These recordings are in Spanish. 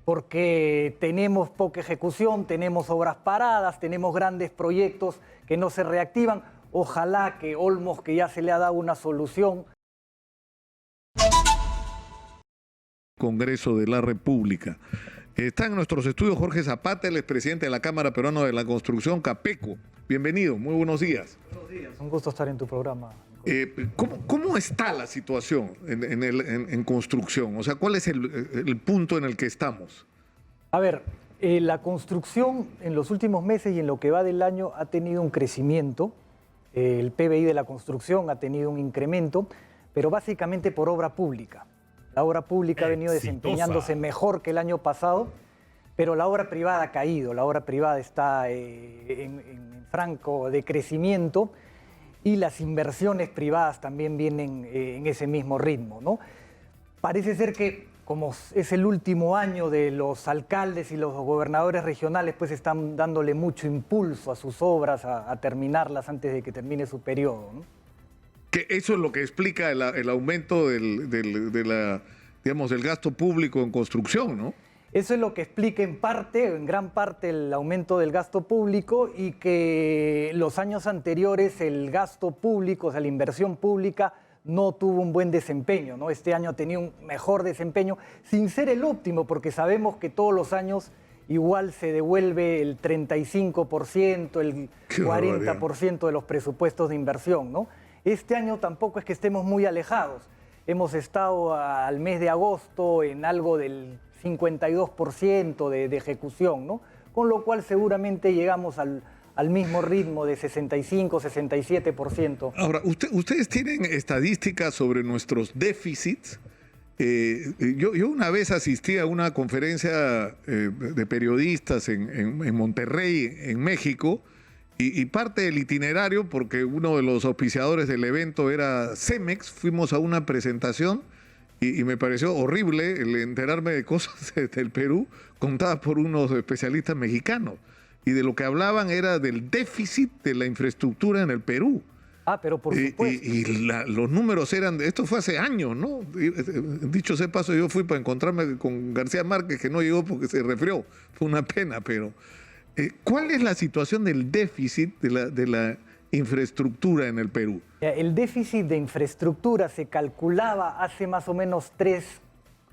porque tenemos poca ejecución, tenemos obras paradas, tenemos grandes proyectos que no se reactivan. Ojalá que Olmos, que ya se le ha dado una solución. Congreso de la República. Está en nuestros estudios Jorge Zapata, el expresidente de la Cámara Peruana de la Construcción, Capeco. Bienvenido, muy buenos días. Buenos días, un gusto estar en tu programa. ¿Cómo está la situación en construcción? O sea, ¿cuál es el punto en el que estamos? A ver, la construcción en los últimos meses y en lo que va del año ha tenido un crecimiento. El PBI de la construcción ha tenido un incremento, pero básicamente por obra pública. La obra pública ha venido desempeñándose mejor que el año pasado, pero la obra privada ha caído. La obra privada está en franco decrecimiento y las inversiones privadas también vienen en ese mismo ritmo, ¿no? Parece ser que, como es el último año de los alcaldes y los gobernadores regionales, pues están dándole mucho impulso a sus obras, a terminarlas antes de que termine su periodo, ¿no? Que eso es lo que explica el aumento del gasto público en construcción, ¿no? Eso es lo que explica en gran parte, el aumento del gasto público, y que los años anteriores el gasto público, o sea, la inversión pública, no tuvo un buen desempeño, ¿no? Este año ha tenido un mejor desempeño, sin ser el óptimo, porque sabemos que todos los años igual se devuelve el 35%, el 40% de los presupuestos de inversión, ¿no? Este año tampoco es que estemos muy alejados. Hemos estado al mes de agosto en algo del 52% de ejecución, ¿no? Con lo cual seguramente llegamos al mismo ritmo de 65, 67%. Ahora, ustedes tienen estadísticas sobre nuestros déficits. Yo una vez asistí a una conferencia de periodistas en Monterrey, en México, y parte del itinerario, porque uno de los auspiciadores del evento era Cemex, fuimos a una presentación y me pareció horrible el enterarme de cosas del Perú contadas por unos especialistas mexicanos. Y de lo que hablaban era del déficit de la infraestructura en el Perú. Ah, pero por supuesto. Los números eran, esto fue hace años, ¿no? Dicho sea paso, yo fui para encontrarme con García Márquez, que no llegó porque se resfrió. Fue una pena, pero ¿cuál es la situación del déficit de la infraestructura en el Perú? El déficit de infraestructura se calculaba hace más o menos 3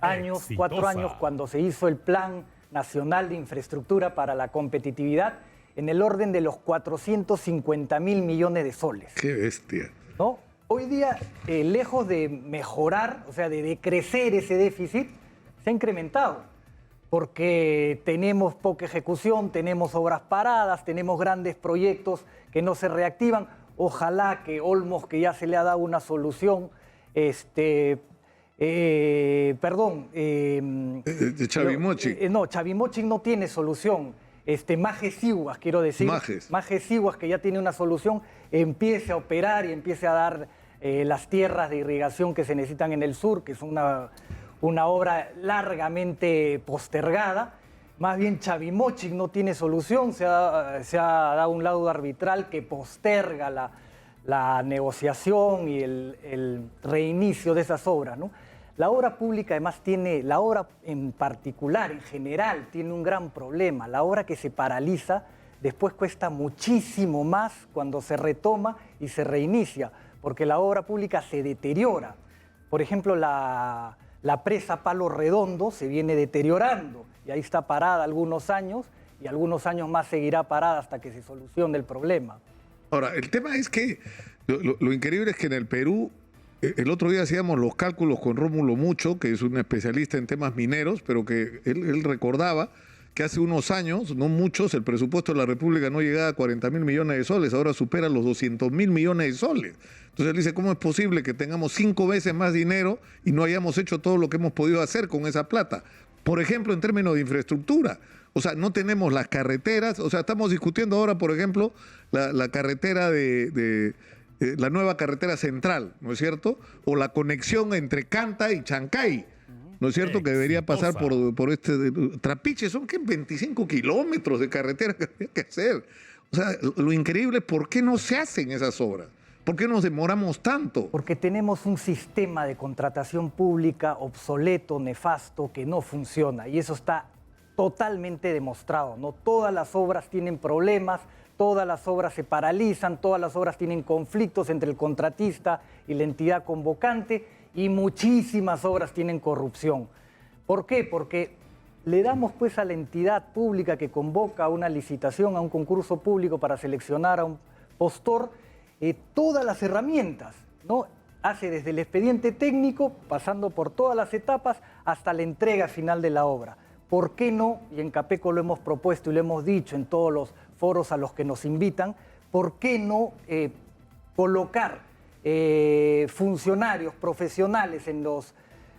años, 4 años, cuando se hizo el Plan Nacional de Infraestructura para la Competitividad, en el orden de los 450.000 millones de soles. ¡Qué bestia! ¿No? Hoy día, lejos de mejorar, o sea, de decrecer ese déficit, se ha incrementado, porque tenemos poca ejecución, tenemos obras paradas, tenemos grandes proyectos que no se reactivan. Ojalá que Olmos, que ya se le ha dado una solución, Chavimochic. No, Chavimochic no tiene solución. Majes Sihuas, quiero decir. Majes Sihuas, que ya tiene una solución, empiece a operar y empiece a dar las tierras de irrigación que se necesitan en el sur, que es una obra largamente postergada. Más bien Chavimochic no tiene solución, se ha dado un laudo arbitral que posterga la negociación y el reinicio de esas obras, ¿no? La obra pública además la obra en particular, en general, tiene un gran problema. La obra que se paraliza después cuesta muchísimo más cuando se retoma y se reinicia, porque la obra pública se deteriora. Por ejemplo, la presa Palo Redondo se viene deteriorando y ahí está parada algunos años y algunos años más seguirá parada hasta que se solucione el problema. Ahora, el tema es que lo increíble es que en el Perú, el otro día hacíamos los cálculos con Rómulo Mucho, que es un especialista en temas mineros, pero que él recordaba que hace unos años, no muchos, el presupuesto de la República no llegaba a 40.000 millones de soles, ahora supera los 200.000 millones de soles. Entonces él dice, ¿cómo es posible que tengamos 5 veces más dinero y no hayamos hecho todo lo que hemos podido hacer con esa plata? Por ejemplo, en términos de infraestructura. O sea, no tenemos las carreteras. O sea, estamos discutiendo ahora, por ejemplo, la carretera la nueva carretera central, ¿no es cierto? O la conexión entre Canta y Chancay, ¿no es cierto? Que debería pasar por Trapiche. Son, ¿qué? 25 kilómetros de carretera que había que hacer. O sea, lo increíble es por qué no se hacen esas obras. ¿Por qué nos demoramos tanto? Porque tenemos un sistema de contratación pública obsoleto, nefasto, que no funciona. Y eso está totalmente demostrado, ¿no? Todas las obras tienen problemas, todas las obras se paralizan, todas las obras tienen conflictos entre el contratista y la entidad convocante y muchísimas obras tienen corrupción. ¿Por qué? Porque le damos pues a la entidad pública que convoca a una licitación, a un concurso público para seleccionar a un postor, todas las herramientas, ¿no? Hace desde el expediente técnico, pasando por todas las etapas, hasta la entrega final de la obra. ¿Por qué no? Y en Capeco lo hemos propuesto y lo hemos dicho en todos los foros a los que nos invitan, ¿por qué no colocar funcionarios profesionales en los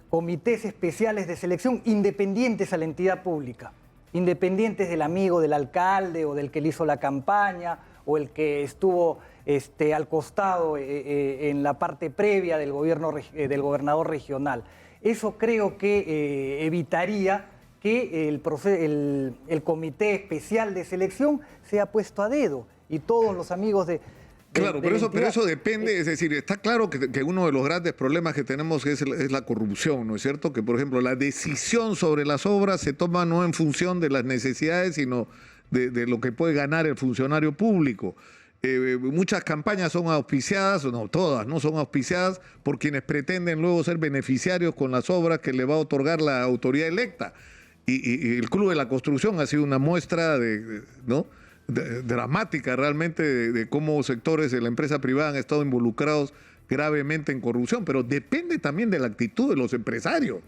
comités especiales de selección independientes a la entidad pública, independientes del amigo del alcalde o del que le hizo la campaña o el que estuvo al costado en la parte previa del gobernador regional? Eso creo que evitaría que el comité especial de selección sea puesto a dedo y todos los amigos de... Claro, pero eso depende, es decir, está claro que uno de los grandes problemas que tenemos es la corrupción, ¿no es cierto? Que, por ejemplo, la decisión sobre las obras se toma no en función de las necesidades, sino de lo que puede ganar el funcionario público. Muchas campañas son auspiciadas, no todas, no son auspiciadas por quienes pretenden luego ser beneficiarios con las obras que le va a otorgar la autoridad electa. Y el Club de la Construcción ha sido una muestra dramática realmente de cómo sectores de la empresa privada han estado involucrados gravemente en corrupción, pero depende también de la actitud de los empresarios,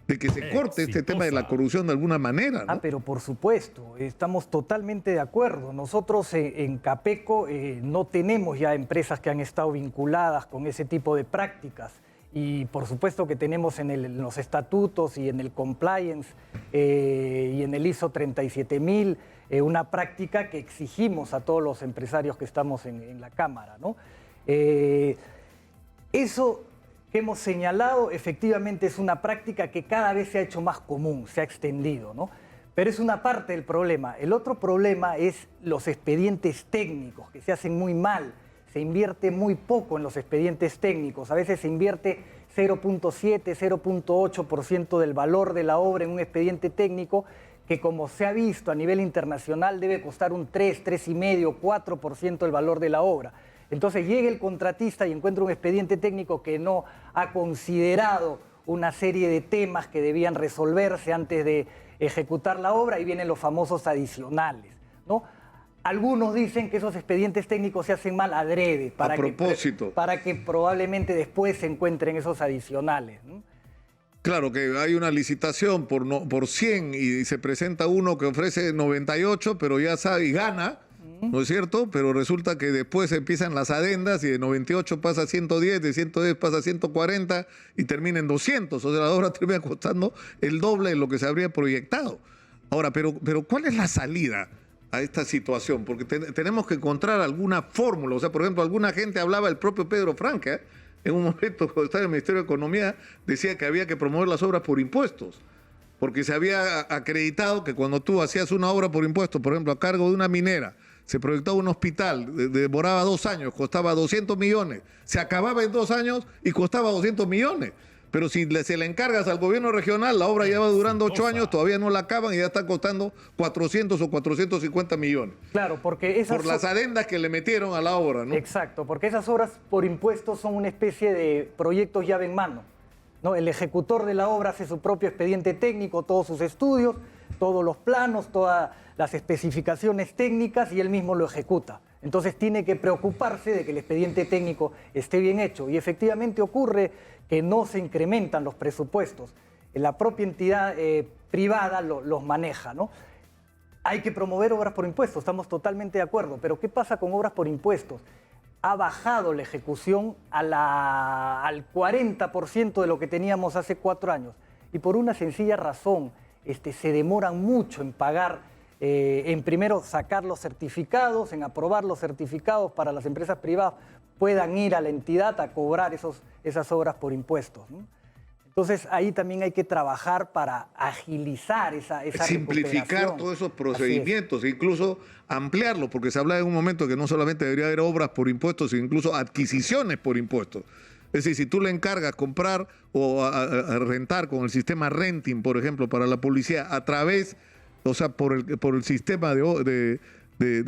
de que se corte este tema de la corrupción de alguna manera, ¿no? Pero por supuesto, estamos totalmente de acuerdo. Nosotros en Capeco no tenemos ya empresas que han estado vinculadas con ese tipo de prácticas. Y por supuesto que tenemos en los estatutos y en el compliance y en el ISO 37000 una práctica que exigimos a todos los empresarios que estamos en la Cámara, ¿no? Eso que hemos señalado efectivamente es una práctica que cada vez se ha hecho más común, se ha extendido, ¿no? Pero es una parte del problema. El otro problema es los expedientes técnicos, que se hacen muy mal. Se invierte muy poco en los expedientes técnicos. A veces se invierte 0.7, 0.8% del valor de la obra en un expediente técnico que, como se ha visto a nivel internacional, debe costar un 3, 3,5, 4% del valor de la obra. Entonces llega el contratista y encuentra un expediente técnico que no ha considerado una serie de temas que debían resolverse antes de ejecutar la obra y vienen los famosos adicionales, ¿no? Algunos dicen que esos expedientes técnicos se hacen mal adrede, para que probablemente después se encuentren esos adicionales, ¿no? Claro, que hay una licitación por 100 y se presenta uno que ofrece 98, pero ya sabe y gana, ¿no es cierto? Pero resulta que después empiezan las adendas y de 98 pasa a 110, de 110 pasa a 140 y termina en 200. O sea, la obra termina costando el doble de lo que se habría proyectado. Ahora, pero ¿cuál es la salida a esta situación? Porque tenemos que encontrar alguna fórmula. O sea, por ejemplo, alguna gente hablaba, el propio Pedro Franca, en un momento cuando estaba en el Ministerio de Economía, decía que había que promover las obras por impuestos, porque se había acreditado que cuando tú hacías una obra por impuestos, por ejemplo, a cargo de una minera, se proyectaba un hospital, demoraba 2 años, costaba 200 millones, se acababa en 2 años y costaba 200 millones. Pero si se le encargas al gobierno regional, la obra ya va durando 8 años, todavía no la acaban y ya está costando 400 o 450 millones. Claro, porque por las adendas que le metieron a la obra, ¿no? Exacto, porque esas obras por impuestos son una especie de proyectos llave en mano, ¿no? El ejecutor de la obra hace su propio expediente técnico, todos sus estudios, todos los planos, todas las especificaciones técnicas y él mismo lo ejecuta. Entonces tiene que preocuparse de que el expediente técnico esté bien hecho y efectivamente ocurre que no se incrementan los presupuestos. La propia entidad privada los maneja, ¿no? Hay que promover obras por impuestos, estamos totalmente de acuerdo, pero ¿qué pasa con obras por impuestos? Ha bajado la ejecución al 40% de lo que teníamos hace 4 años y por una sencilla razón, se demoran mucho en pagar, en primero sacar los certificados, en aprobar los certificados para las empresas privadas puedan ir a la entidad a cobrar esas obras por impuestos, ¿no? Entonces ahí también hay que trabajar para agilizar esa simplificar todos esos procedimientos, incluso ampliarlo, porque se habla en un momento que no solamente debería haber obras por impuestos, sino incluso adquisiciones por impuestos. Es decir, si tú le encargas comprar o a rentar con el sistema renting, por ejemplo, para la policía, a través o sea, por el sistema de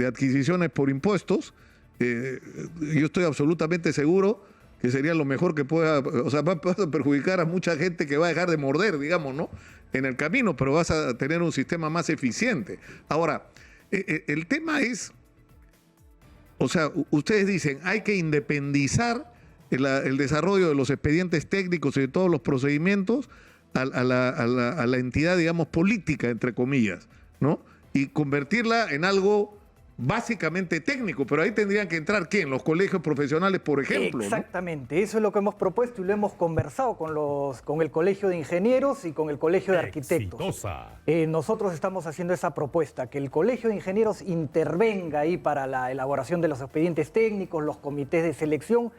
adquisiciones por impuestos, yo estoy absolutamente seguro que sería lo mejor que pueda, o sea, va a perjudicar a mucha gente que va a dejar de morder, digamos, ¿no? En el camino, pero vas a tener un sistema más eficiente. Ahora, el tema es, o sea, ustedes dicen, hay que independizar el desarrollo de los expedientes técnicos y de todos los procedimientos a la entidad, digamos, política, entre comillas, ¿no? Y convertirla en algo básicamente técnico, pero ahí tendrían que entrar, ¿quién? Los colegios profesionales, por ejemplo. Exactamente, ¿no? Eso es lo que hemos propuesto y lo hemos conversado con el Colegio de Ingenieros y con el Colegio de Arquitectos. Nosotros estamos haciendo esa propuesta, que el Colegio de Ingenieros intervenga ahí para la elaboración de los expedientes técnicos, los comités de selección,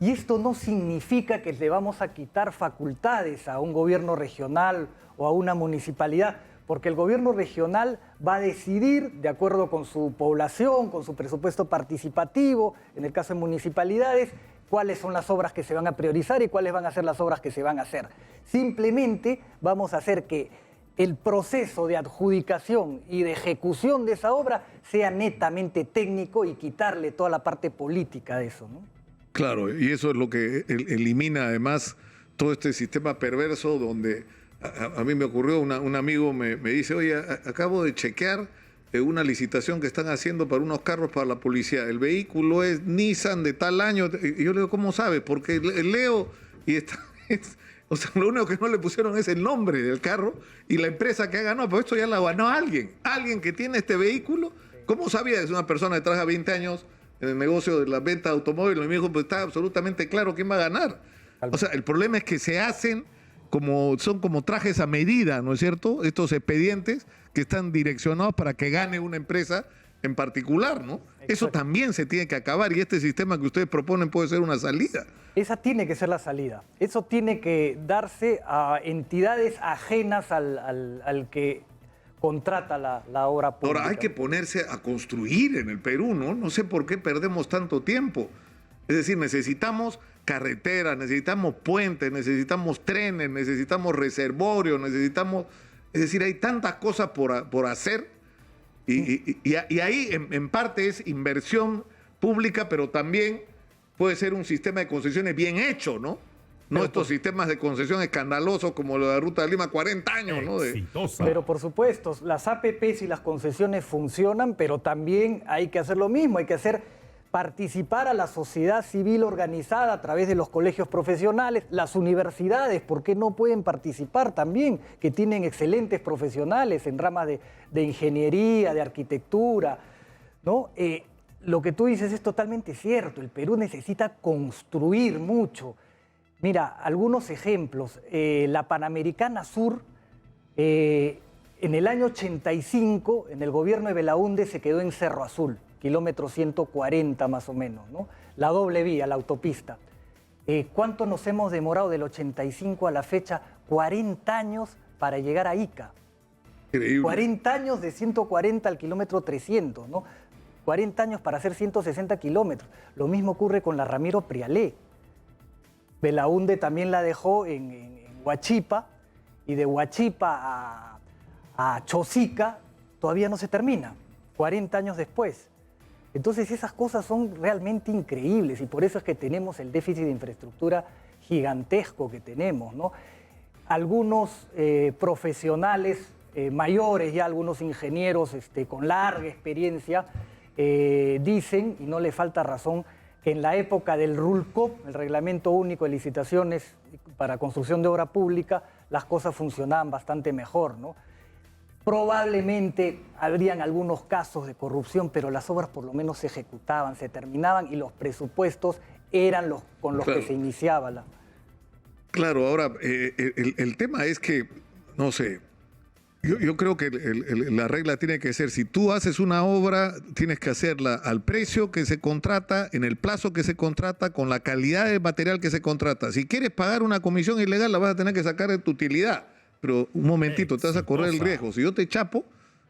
y esto no significa que le vamos a quitar facultades a un gobierno regional o a una municipalidad, porque el gobierno regional va a decidir, de acuerdo con su población, con su presupuesto participativo, en el caso de municipalidades, cuáles son las obras que se van a priorizar y cuáles van a ser las obras que se van a hacer. Simplemente vamos a hacer que el proceso de adjudicación y de ejecución de esa obra sea netamente técnico y quitarle toda la parte política de eso, ¿no? Claro, y eso es lo que elimina además todo este sistema perverso donde... A mí me ocurrió, un amigo me dice, oye, acabo de chequear una licitación que están haciendo para unos carros para la policía. El vehículo es Nissan de tal año. Y yo le digo, ¿cómo sabe? Porque leo y está... O sea, lo único que no le pusieron es el nombre del carro y la empresa que ha ganado. Pero esto ya la ganó alguien. Alguien que tiene este vehículo. ¿Cómo sabía? Es una persona que trabaja 20 años en el negocio de la venta de automóviles. Y me dijo, pues está absolutamente claro quién va a ganar. O sea, el problema es que se hacen... son como trajes a medida, ¿no es cierto? Estos expedientes que están direccionados para que gane una empresa en particular, ¿no? Exacto. Eso también se tiene que acabar y este sistema que ustedes proponen puede ser una salida. Esa tiene que ser la salida. Eso tiene que darse a entidades ajenas al que contrata la obra pública. Ahora, hay que ponerse a construir en el Perú, ¿no? No sé por qué perdemos tanto tiempo. Es decir, necesitamos carreteras, necesitamos puentes, necesitamos trenes, necesitamos reservorios, necesitamos... Es decir, hay tantas cosas por hacer y ahí en parte es inversión pública, pero también puede ser un sistema de concesiones bien hecho, ¿no? No estos sistemas de concesión escandalosos como lo de la Ruta de Lima, 40 años, ¿no? Pero por supuesto, las APPs y las concesiones funcionan, pero también hay que hacer lo mismo, hay que hacer... participar a la sociedad civil organizada a través de los colegios profesionales, las universidades, ¿por qué no pueden participar también? Que tienen excelentes profesionales en ramas de ingeniería, de arquitectura, ¿no? Lo que tú dices es totalmente cierto, el Perú necesita construir mucho. Mira, algunos ejemplos, la Panamericana Sur, en el año 85, en el gobierno de Belaúnde se quedó en Cerro Azul, kilómetro 140 más o menos, ¿no? La doble vía, la autopista. ¿Cuánto nos hemos demorado del 85 a la fecha? 40 años para llegar a Ica. Increíble. 40 años de 140 al kilómetro 300, ¿no? 40 años para hacer 160 kilómetros. Lo mismo ocurre con la Ramiro Prialé. Belaúnde también la dejó en Huachipa y de Huachipa a Chosica todavía no se termina, 40 años después. Entonces esas cosas son realmente increíbles y por eso es que tenemos el déficit de infraestructura gigantesco que tenemos, ¿no? Algunos profesionales mayores, ya algunos ingenieros con larga experiencia, dicen, y no le falta razón, que en la época del RULCOP, el Reglamento Único de Licitaciones para Construcción de Obra Pública, las cosas funcionaban bastante mejor, ¿no? Probablemente habrían algunos casos de corrupción, pero las obras por lo menos se ejecutaban, se terminaban y los presupuestos eran los con los que se iniciaba la... Claro, ahora el tema es que, no sé, yo creo que la regla tiene que ser, si tú haces una obra, tienes que hacerla al precio que se contrata, en el plazo que se contrata, con la calidad de material que se contrata. Si quieres pagar una comisión ilegal, la vas a tener que sacar de tu utilidad. Pero un momentito, te vas a correr el riesgo. Si yo te chapo,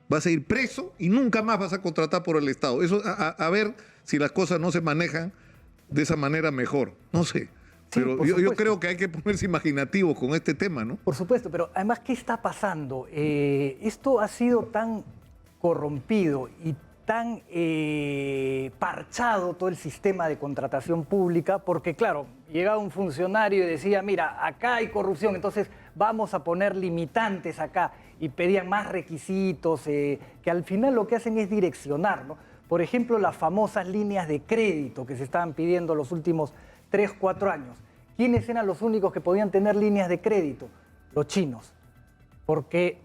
vas a ir preso y nunca más vas a contratar por el Estado. Eso, a ver si las cosas no se manejan de esa manera mejor. No sé. Pero yo creo que hay que ponerse imaginativos con este tema, ¿no? Por supuesto, pero además, ¿qué está pasando? Esto ha sido tan corrompido y tan parchado todo el sistema de contratación pública, porque claro, llegaba un funcionario y decía, mira, acá hay corrupción, entonces vamos a poner limitantes acá, y pedían más requisitos, que al final lo que hacen es direccionar, ¿no? Por ejemplo, las famosas líneas de crédito que se estaban pidiendo los últimos 3, 4 años. ¿Quiénes eran los únicos que podían tener líneas de crédito? Los chinos, porque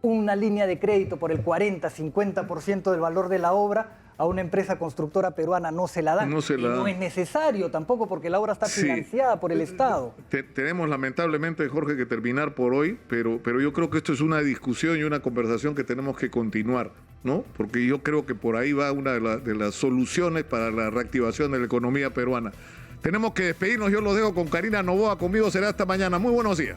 una línea de crédito por el 40, 50% del valor de la obra a una empresa constructora peruana no se la dan. No es necesario tampoco porque la obra está financiada por el Estado. Tenemos lamentablemente, Jorge, que terminar por hoy, pero yo creo que esto es una discusión y una conversación que tenemos que continuar, ¿no? Porque yo creo que por ahí va una de las soluciones para la reactivación de la economía peruana. Tenemos que despedirnos, yo los dejo con Karina Noboa, conmigo será hasta mañana. Muy buenos días.